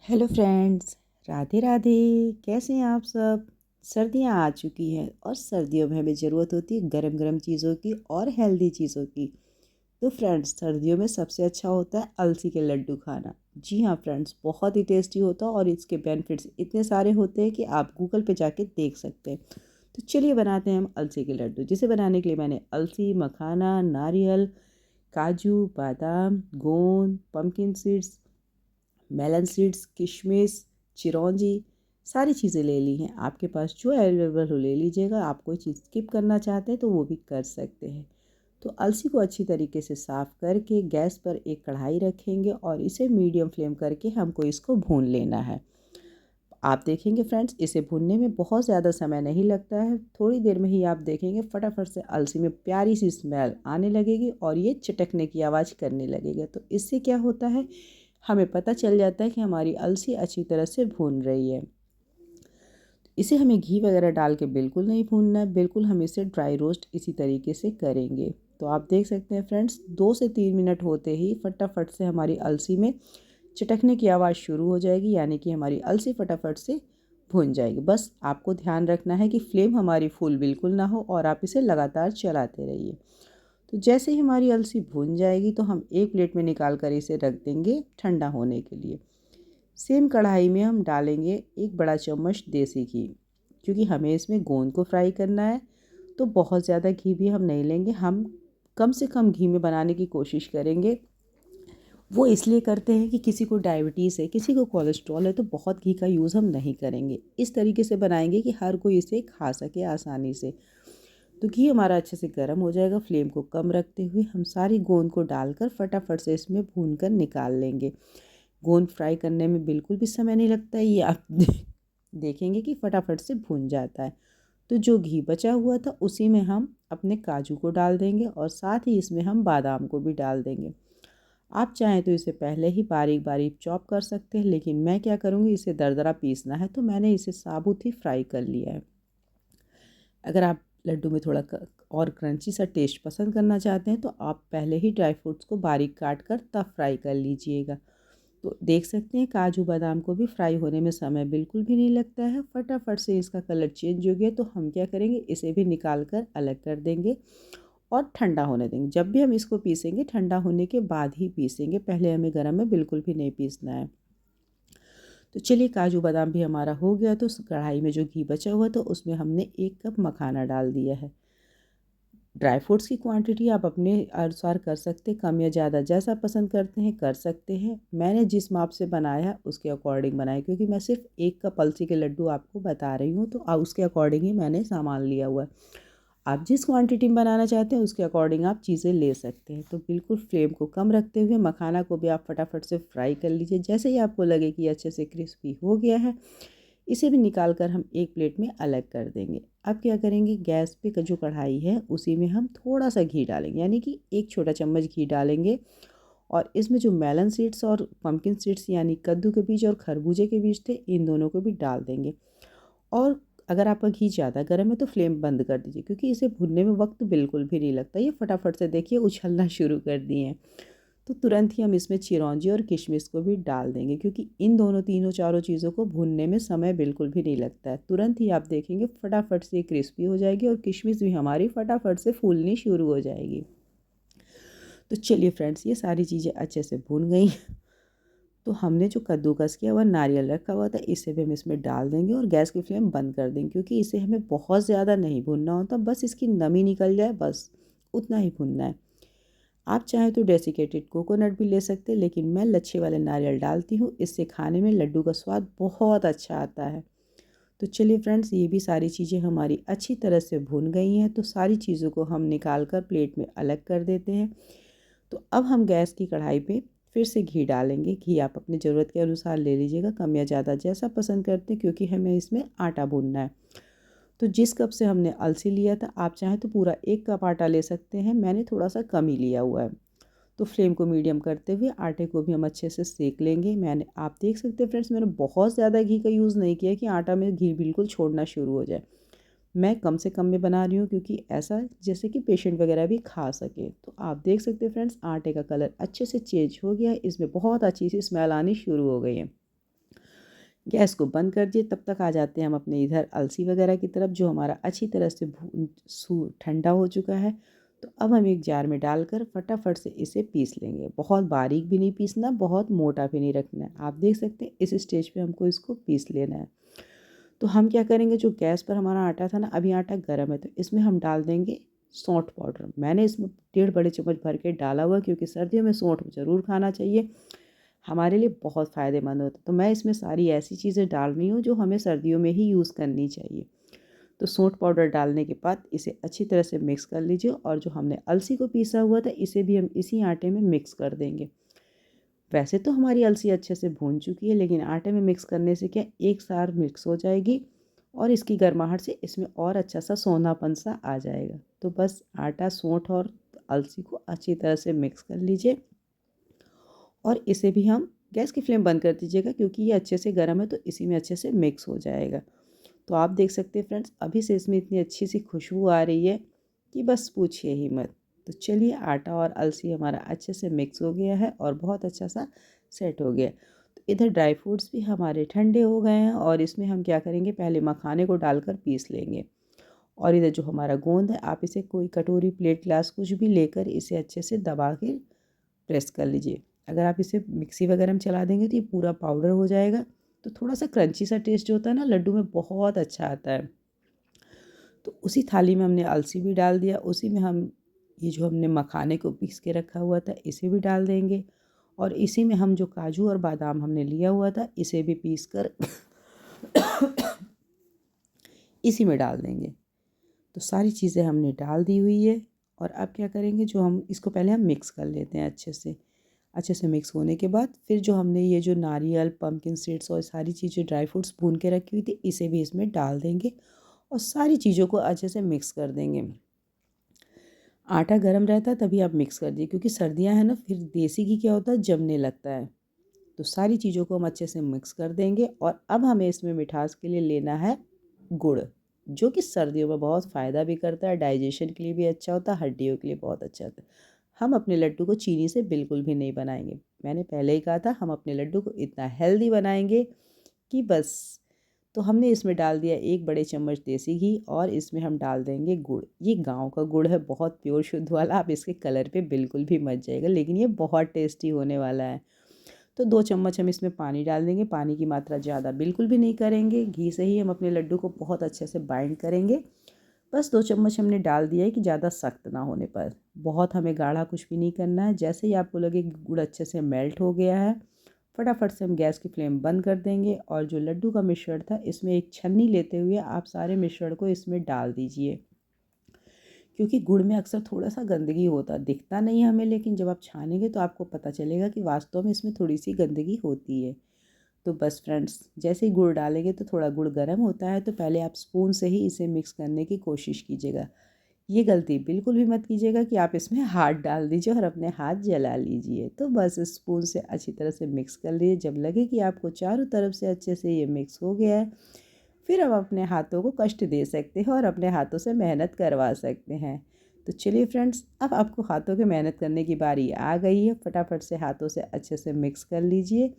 Hello friends, Radhe Radhe. कैसे हैं आप सब। सर्दियां आ चुकी हैं और सर्दियों में हमें ज़रूरत होती है गरम गरम चीज़ों की और हेल्दी चीज़ों की। तो फ्रेंड्स, सर्दियों में सबसे अच्छा होता है अलसी के लड्डू खाना। जी हाँ फ्रेंड्स, बहुत ही टेस्टी होता है और इसके बेनिफिट्स इतने सारे होते हैं कि आप गूगल पे जाके देख सकते हैं। तो चलिए बनाते हैं हम अलसी के लड्डू। जिसे बनाने के लिए मैंने अलसी, मखाना, नारियल, काजू, बादाम, गोंद, पम्पकिन सीड्स, मेलन सीड्स, किशमिश, चिरौंजी, सारी चीज़ें ले ली हैं। आपके पास जो अवेलेबल हो ले लीजिएगा। आप कोई चीज़ स्किप करना चाहते हैं तो वो भी कर सकते हैं। तो अलसी को अच्छी तरीके से साफ़ करके गैस पर एक कढ़ाई रखेंगे और इसे मीडियम फ्लेम करके हमको इसको भून लेना है। आप देखेंगे फ्रेंड्स, इसे भूनने में बहुत ज़्यादा समय नहीं लगता है। थोड़ी देर में ही आप देखेंगे फटाफट से अलसी में प्यारी सी स्मेल आने लगेगी और ये चटकने की आवाज़ करने लगेगा। तो इससे क्या होता है, हमें पता चल जाता है कि हमारी अलसी अच्छी तरह से भून रही है। इसे हमें घी वगैरह डाल के बिल्कुल नहीं भूनना है, बिल्कुल हम इसे ड्राई रोस्ट इसी तरीके से करेंगे। तो आप देख सकते हैं फ्रेंड्स, 2 से 3 मिनट होते ही फटाफट से हमारी अलसी में चटकने की आवाज़ शुरू हो जाएगी, यानी कि हमारी अलसी फटाफट से भुन जाएगी। बस आपको ध्यान रखना है कि फ्लेम हमारी फुल बिल्कुल ना हो और आप इसे लगातार चलाते रहिए। तो जैसे ही हमारी अलसी भुन जाएगी तो हम एक प्लेट में निकाल कर इसे रख देंगे ठंडा होने के लिए। सेम कढ़ाई में हम डालेंगे 1 बड़ा चम्मच देसी घी, क्योंकि हमें इसमें गोंद को फ्राई करना है। तो बहुत ज़्यादा घी भी हम नहीं लेंगे, हम कम से कम घी में बनाने की कोशिश करेंगे। वो इसलिए करते हैं कि किसी को डायबिटीज़ है, किसी को कोलेस्ट्रॉल है, तो बहुत घी का यूज़ हम नहीं करेंगे। इस तरीके से बनाएंगे कि हर कोई इसे खा सके आसानी से। तो घी हमारा अच्छे से गर्म हो जाएगा। फ्लेम को कम रखते हुए हम सारी गोंद को डालकर फटाफट से इसमें भून कर निकाल लेंगे। गोंद फ्राई करने में बिल्कुल भी समय नहीं लगता है, ये आप देखेंगे कि फटाफट से भून जाता है। तो जो घी बचा हुआ था उसी में हम अपने काजू को डाल देंगे और साथ ही इसमें हम बादाम को भी डाल देंगे। आप चाहें तो इसे पहले ही बारीक बारीक चॉप कर सकते हैं, लेकिन मैं क्या करूँगी, इसे दरदरा पीसना है तो मैंने इसे साबुत ही फ्राई कर लिया है। अगर आप लड्डू में थोड़ा और क्रंची सा टेस्ट पसंद करना चाहते हैं तो आप पहले ही ड्राई फ्रूट्स को बारीक काट कर तब फ्राई कर लीजिएगा। तो देख सकते हैं काजू बादाम को भी फ्राई होने में समय बिल्कुल भी नहीं लगता है। फटाफट से इसका कलर चेंज हो गया तो हम क्या करेंगे, इसे भी निकाल कर अलग कर देंगे और ठंडा होने देंगे। जब भी हम इसको पीसेंगे ठंडा होने के बाद ही पीसेंगे, पहले हमें गर्म में बिल्कुल भी नहीं पीसना है। तो चलिए, काजू बादाम भी हमारा हो गया। तो उस कढ़ाई में जो घी बचा हुआ तो उसमें हमने 1 कप मखाना डाल दिया है। ड्राई फ्रूट्स की क्वांटिटी आप अपने अनुसार कर सकते हैं, कम या ज़्यादा जैसा पसंद करते हैं कर सकते हैं। मैंने जिस माप से बनाया उसके अकॉर्डिंग बनाया, क्योंकि मैं सिर्फ 1 कप अलसी के लड्डू आपको बता रही हूँ, तो उसके अकॉर्डिंग ही मैंने सामान लिया हुआ है। आप जिस क्वांटिटी में बनाना चाहते हैं उसके अकॉर्डिंग आप चीज़ें ले सकते हैं। तो बिल्कुल फ्लेम को कम रखते हुए मखाना को भी आप फटाफट से फ्राई कर लीजिए। जैसे ही आपको लगे कि अच्छे से क्रिस्पी हो गया है, इसे भी निकाल कर हम एक प्लेट में अलग कर देंगे। अब क्या करेंगे, गैस पे का जो कढ़ाई है उसी में हम थोड़ा सा घी डालेंगे, यानी कि 1 छोटा चम्मच घी डालेंगे और इसमें जो मेलन सीड्स और पम्पकिन सीड्स यानी कद्दू के बीज और खरबूजे के बीज थे, इन दोनों को भी डाल देंगे। और अगर आपका घी ज़्यादा गर्म है तो फ्लेम बंद कर दीजिए, क्योंकि इसे भुनने में वक्त बिल्कुल भी नहीं लगता। ये फटाफट से देखिए उछलना शुरू कर दिए हैं। तो तुरंत ही हम इसमें चिरौंजी और किशमिश को भी डाल देंगे, क्योंकि इन दोनों तीनों चारों चीज़ों को भूनने में समय बिल्कुल भी नहीं लगता है। तुरंत ही आप देखेंगे फटाफट से क्रिस्पी हो जाएगी और किशमिश भी हमारी फटाफट से फूलनी शुरू हो जाएगी। तो चलिए फ्रेंड्स, ये सारी चीज़ें अच्छे से भून गई। तो हमने जो कद्दूकस किया हुआ नारियल रखा हुआ था, इसे भी हम इसमें डाल देंगे और गैस की फ्लेम बंद कर देंगे, क्योंकि इसे हमें बहुत ज़्यादा नहीं भूनना होता, बस इसकी नमी निकल जाए, बस उतना ही भूनना है। आप चाहें तो डेसिकेटेड कोकोनट भी ले सकते हैं, लेकिन मैं लच्छे वाले नारियल डालती हूँ, इससे खाने में लड्डू का स्वाद बहुत अच्छा आता है। तो चलिए फ्रेंड्स, ये भी सारी चीज़ें हमारी अच्छी तरह से भुन गई हैं। तो सारी चीज़ों को हम निकाल कर प्लेट में अलग कर देते हैं। तो अब हम गैस की कढ़ाई पे फिर से घी डालेंगे। घी आप अपनी ज़रूरत के अनुसार ले लीजिएगा, कम या ज़्यादा जैसा पसंद करते हैं, क्योंकि हमें इसमें आटा भूनना है। तो जिस कप से हमने अलसी लिया था, आप चाहें तो पूरा 1 कप आटा ले सकते हैं, मैंने थोड़ा सा कम ही लिया हुआ है। तो फ्लेम को मीडियम करते हुए आटे को भी हम अच्छे से सेक लेंगे। आप देख सकते हैं फ्रेंड्स, मैंने बहुत ज़्यादा घी का यूज़ नहीं किया कि आटा में घी बिल्कुल छोड़ना शुरू हो जाए। मैं कम से कम में बना रही हूँ, क्योंकि ऐसा जैसे कि पेशेंट वगैरह भी खा सके। तो आप देख सकते हैं फ्रेंड्स, आटे का कलर अच्छे से चेंज हो गया है, इसमें बहुत अच्छी सी स्मेल आनी शुरू हो गई है। गैस को बंद कर दिए। तब तक आ जाते हैं हम अपने इधर अलसी वगैरह की तरफ, जो हमारा अच्छी तरह से ठंडा हो चुका है। तो अब हम एक जार में डालकर फटाफट से इसे पीस लेंगे। बहुत बारीक भी नहीं पीसना, बहुत मोटा भी नहीं रखना है। आप देख सकते हैं इस स्टेज पे हमको इसको पीस लेना है। तो हम क्या करेंगे, जो गैस पर हमारा आटा था ना, अभी आटा गर्म है तो इसमें हम डाल देंगे सौंठ पाउडर। मैंने इसमें 1.5 बड़े चम्मच भर के डाला हुआ, क्योंकि सर्दियों में सौंठ ज़रूर खाना चाहिए, हमारे लिए बहुत फ़ायदेमंद होता है। तो मैं इसमें सारी ऐसी चीज़ें डाल रही हूँ जो हमें सर्दियों में ही यूज़ करनी चाहिए। तो सौंठ पाउडर डालने के बाद इसे अच्छी तरह से मिक्स कर लीजिए, और जो हमने अलसी को पीसा हुआ था इसे भी हम इसी आटे में मिक्स कर देंगे। वैसे तो हमारी अलसी अच्छे से भून चुकी है, लेकिन आटे में मिक्स करने से क्या एक साथ मिक्स हो जाएगी और इसकी गर्माहट से इसमें और अच्छा सा सोंधापन सा आ जाएगा। तो बस आटा, सौंठ और अलसी को अच्छी तरह से मिक्स कर लीजिए, और इसे भी हम गैस की फ्लेम बंद कर दीजिएगा, क्योंकि ये अच्छे से गर्म है तो इसी में अच्छे से मिक्स हो जाएगा। तो आप देख सकते हैं फ्रेंड्स, अभी से इसमें इतनी अच्छी सी खुशबू आ रही है कि बस पूछिए ही मत। तो चलिए, आटा और अलसी हमारा अच्छे से मिक्स हो गया है और बहुत अच्छा सा सेट हो गया। तो इधर ड्राई फ्रूट्स भी हमारे ठंडे हो गए हैं, और इसमें हम क्या करेंगे, पहले मखाने को डालकर पीस लेंगे। और इधर जो हमारा गोंद है, आप इसे कोई कटोरी, प्लेट, ग्लास कुछ भी लेकर इसे अच्छे से दबा के प्रेस कर लीजिए। अगर आप इसे मिक्सी वगैरह में चला देंगे तो ये पूरा पाउडर हो जाएगा। तो थोड़ा सा क्रंची सा टेस्ट जो होता है ना, लड्डू में बहुत अच्छा आता है। तो उसी थाली में हमने अलसी भी डाल दिया, उसी में हम ये जो हमने मखाने को पीस के रखा हुआ था इसे भी डाल देंगे, और इसी में हम जो काजू और बादाम हमने लिया हुआ था इसे भी पीस कर इसी में डाल देंगे। तो सारी चीज़ें हमने डाल दी हुई है, और अब क्या करेंगे, जो हम इसको पहले हम मिक्स कर लेते हैं अच्छे से। अच्छे से मिक्स होने के बाद फिर जो हमने ये जो नारियल, पम्पकिन सीड्स और सारी चीज़ें, ड्राई फ्रूट्स भून के रखी हुई थी, इसे भी इसमें डाल देंगे और सारी चीज़ों को अच्छे से मिक्स कर देंगे। आटा गर्म रहता है तभी आप मिक्स कर दिए, क्योंकि सर्दियाँ हैं ना, फिर देसी घी क्या होता है, जमने लगता है। तो सारी चीज़ों को हम अच्छे से मिक्स कर देंगे, और अब हमें इसमें मिठास के लिए लेना है गुड़, जो कि सर्दियों में बहुत फ़ायदा भी करता है, डाइजेशन के लिए भी अच्छा होता है, हड्डियों के लिए बहुत अच्छा होता है। हम अपने लड्डू को चीनी से बिल्कुल भी नहीं बनाएंगे। मैंने पहले ही कहा था, हम अपने लड्डू को इतना हेल्दी बनाएंगे कि बस। तो हमने इसमें डाल दिया 1 बड़े चम्मच देसी घी, और इसमें हम डाल देंगे गुड़। ये गाँव का गुड़ है, बहुत प्योर शुद्ध वाला। आप इसके कलर पे बिल्कुल भी मत जाइएगा, लेकिन ये बहुत टेस्टी होने वाला है। तो 2 चम्मच हम इसमें पानी डाल देंगे। पानी की मात्रा ज़्यादा बिल्कुल भी नहीं करेंगे, घी से ही हम अपने लड्डू को बहुत अच्छे से बाइंड करेंगे। बस 2 चम्मच हमने डाल दिया है कि ज़्यादा सख्त ना होने पर। बहुत हमें गाढ़ा कुछ भी नहीं करना है। जैसे ही आपको लगे कि गुड़ अच्छे से मेल्ट हो गया है, फटाफट से हम गैस की फ्लेम बंद कर देंगे, और जो लड्डू का मिश्रण था इसमें एक छन्नी लेते हुए आप सारे मिश्रण को इसमें डाल दीजिए। क्योंकि गुड़ में अक्सर थोड़ा-सा गंदगी होता दिखता नहीं है हमें, लेकिन जब आप छानेंगे तो आपको पता चलेगा कि वास्तव में इसमें थोड़ी-सी गंदगी होती है। तो बस फ्रेंड्स, जैसे ही गुड़ डालेंगे तो थोड़ा गुड़ गर्म होता है, तो पहले आप स्पून से ही इसे मिक्स करने की कोशिश कीजिएगा। ये गलती बिल्कुल भी मत कीजिएगा कि आप इसमें हाथ डाल दीजिए और अपने हाथ जला लीजिए। तो बस स्पून से अच्छी तरह से मिक्स कर लीजिए। जब लगे कि आपको चारों तरफ से अच्छे से ये मिक्स हो गया है, फिर आप अपने हाथों को कष्ट दे सकते हैं और अपने हाथों से मेहनत करवा सकते हैं। तो चलिए फ्रेंड्स, अब आपको हाथों की मेहनत करने की बारी आ गई है। फटाफट से हाथों से अच्छे से मिक्स कर लीजिए,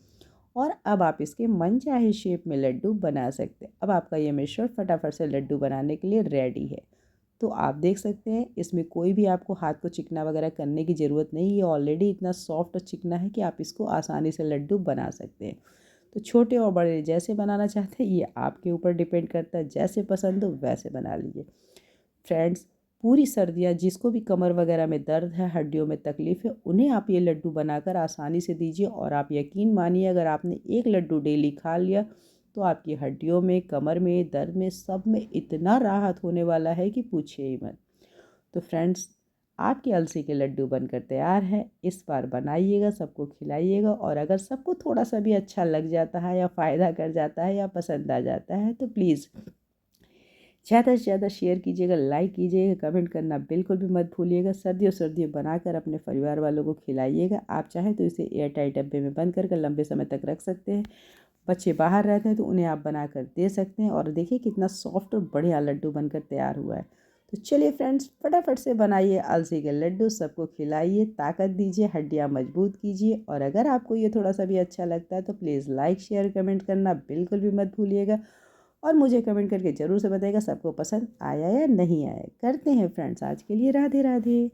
और अब आप इसके मनचाहे शेप में लड्डू बना सकते हैं। अब आपका ये मिश्रण फटाफट से लड्डू बनाने के लिए रेडी है। तो आप देख सकते हैं, इसमें कोई भी आपको हाथ को चिकना वगैरह करने की ज़रूरत नहीं। ये ऑलरेडी इतना सॉफ्ट और चिकना है कि आप इसको आसानी से लड्डू बना सकते हैं। तो छोटे और बड़े जैसे बनाना चाहते हैं, ये आपके ऊपर डिपेंड करता है। जैसे पसंद हो वैसे बना लीजिए। फ्रेंड्स, पूरी सर्दियाँ जिसको भी कमर वगैरह में दर्द है, हड्डियों में तकलीफ़ है, उन्हें आप ये लड्डू बनाकर आसानी से दीजिए, और आप यकीन मानिए, अगर आपने एक लड्डू डेली खा लिया तो आपकी हड्डियों में, कमर में, दर्द में, सब में इतना राहत होने वाला है कि पूछिए ही मत। तो फ्रेंड्स, आपके अलसी के लड्डू बनकर तैयार है। इस बार बनाइएगा, सबको खिलाइएगा, और अगर सबको थोड़ा सा भी अच्छा लग जाता है, या फ़ायदा कर जाता है, या पसंद आ जाता है, तो प्लीज़ ज़्यादा से ज़्यादा शेयर कीजिएगा, लाइक कीजिएगा, कमेंट करना बिल्कुल भी मत भूलिएगा। सर्दियों सर्दियों बनाकर अपने परिवार वालों को खिलाइएगा। आप चाहें तो इसे एयर टाइट डब्बे में बंद कर लंबे समय तक रख सकते हैं। बच्चे बाहर रहते हैं तो उन्हें आप बनाकर दे सकते हैं, और देखिए कितना सॉफ्ट और बढ़िया लड्डू बनकर तैयार हुआ है। तो चलिए फ्रेंड्स, फटाफट से बनाइए अलसी के लड्डू, सबको खिलाइए, ताकत दीजिए, हड्डियाँ मजबूत कीजिए। और अगर आपको ये थोड़ा सा भी अच्छा लगता है तो प्लीज़ लाइक शेयर कमेंट करना बिल्कुल भी मत भूलिएगा। और मुझे कमेंट करके ज़रूर से बताइएगा सबको पसंद आया या नहीं आया। करते हैं फ्रेंड्स, आज के लिए राधे राधे।